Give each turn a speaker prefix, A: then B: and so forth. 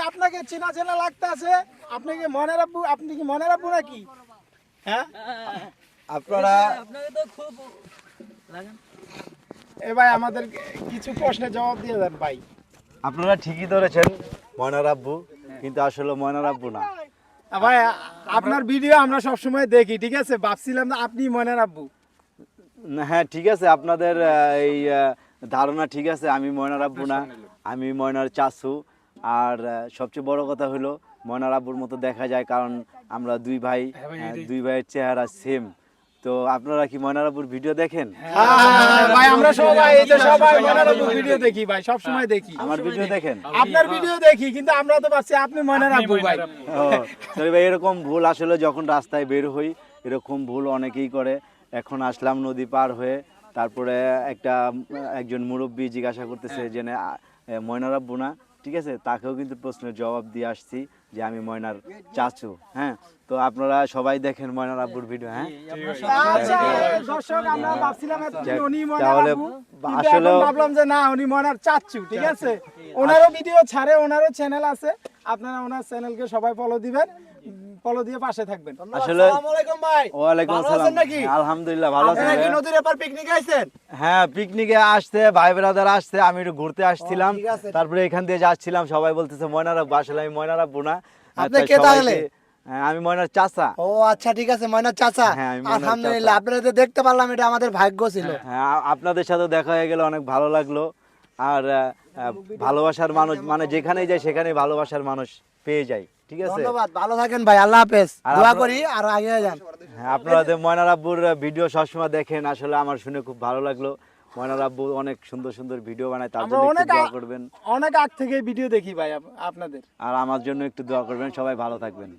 A: আপনাকে চেনা চেনা লাগতেছে। আপনি কি মনের আব্বু? আপনি কি মনের আব্বু নাকি? হ্যাঁ,
B: আপনারা
C: আপনাকে তো খুব লাগেন।
A: এ ভাই আমাদের কিছু প্রশ্নের জবাব দিয়ে দেন ভাই।
B: আপনারা ঠিকই ধরেছেন ময়নার আব্বু, কিন্তু আসলে ময়নার আব্বু না।
A: ভাই আপনার ভিডিও আমরা সব সময় দেখি, ঠিক আছে? ভাবছিলাম না আপনি মনের আব্বু।
B: না, হ্যাঁ ঠিক আছে, আপনাদের এই ধারণা ঠিক আছে। আমি ময়নার আব্বু না, আমি ময়নার চাচু। আর সবচেয়ে বড় কথা হলো ময়নার আব্বুর মতো দেখা যায়, কারণ আমরা দুই ভাই, দুই ভাইয়ের চেহারা সেম। তো আপনারা কি ময়নার আব্বুর ভিডিও দেখেন?
A: ভাই আমরা সবাই এই যে সবাই মনের আব্বুর ভিডিও দেখি ভাই, সব সময় দেখি।
B: আমার ভিডিও দেখেন?
A: আপনার ভিডিও দেখি, কিন্তু আমরা তো ভাবছি আপনি মনের আব্বু ভাই।
B: সরি ভাই, এরকম ভুল আসলে যখন রাস্তায় বের হই এরকম ভুল অনেকেই করে। এখন আসলাম নদী পার হয়ে, তারপরে একজন মুরব্বী জিজ্ঞাসা করতেছে যে ময়নার আব্বু না, ঠিক আছে? তাকেও কিন্তু প্রশ্নের জবাব দিয়ে আসছি যে আমি ময়নার চাচু। হ্যাঁ, তো আপনারা সবাই দেখেন ময়নার আব্বুর ভিডিও। হ্যাঁ,
A: আচ্ছা দর্শক, আমরা ভাবছিলাম এতদিন উনি মনের
B: তাহলে
A: আব্বু, কিন্তু
B: আসলে
A: এখন ভাবলাম যে না, উনি মনের চাচু, ঠিক আছে? ওনারও ভিডিও ছাড়ে, ওনারও চ্যানেল আছে, আপনারা ওনার চ্যানেলকে সবাই ফলো দিবেন, ফলো দিয়ে পাশে থাকবেন।
B: আসলে
D: আসসালামু আলাইকুম ভাই।
B: ওয়ালাইকুম
D: ভালো
B: আসসালাম।
D: আছেন নাকি?
B: আলহামদুলিল্লাহ ভালো আছি।
D: আপনারা কি
B: ভাইয়া?
D: নদীর এপার পিকনিক আইছেন?
B: হ্যাঁ, পিকনিকে আসছে, ভাই ব্রাদার আসছে, আমি একটু ঘুরতে আসছিলাম।
D: ঠিক আছে।
B: তারপরে এখান দিয়ে যাচ্ছিলাম, সবাই বলতেছে ময়নার আব্বু। আসলে আমি ময়নার আব্বু না।
D: আপনি
B: তাই
D: কে তাহলে?
B: হ্যাঁ, আমি ময়নার চাচা।
D: ও আচ্ছা, ঠিক আছে, ময়নার চাচা।
B: হ্যাঁ, আমি ময়নার
D: আলহামদুলিল্লাহ,
B: চাচা।
D: আপনারা যে দেখতে পারলাম এটা আমাদের ভাগ্য ছিল।
B: হ্যাঁ, আপনাদের সাথে দেখা হয়ে গেলে অনেক ভালো লাগলো। আর ভালোবাসার মানুষ মানে যেখানেই যায় সেখানেই ভালোবাসার মানুষ পেয়ে যায়, ঠিক আছে?
D: ধন্যবাদ, ভালো থাকেন ভাই, আল্লাহ হাফেজ।
B: আর
D: দোয়া
B: আপনার-
D: করি আর আগে যান।
B: হ্যাঁ, আপনারা যে ময়নার আব্বুর ভিডিও সবসময় দেখেন, আসলে আমার শুনে খুব ভালো লাগলো। ময়নার আব্বু অনেক সুন্দর সুন্দর ভিডিও বানায়, তার
A: আমরা
B: জন্য
A: অনেক
B: একটু দোয়া করবেন।
A: অনেক আগ থেকে ভিডিও দেখি ভাই আপনাদের।
B: আর আমার জন্য একটু দোয়া করবেন। সবাই ভালো থাকবেন।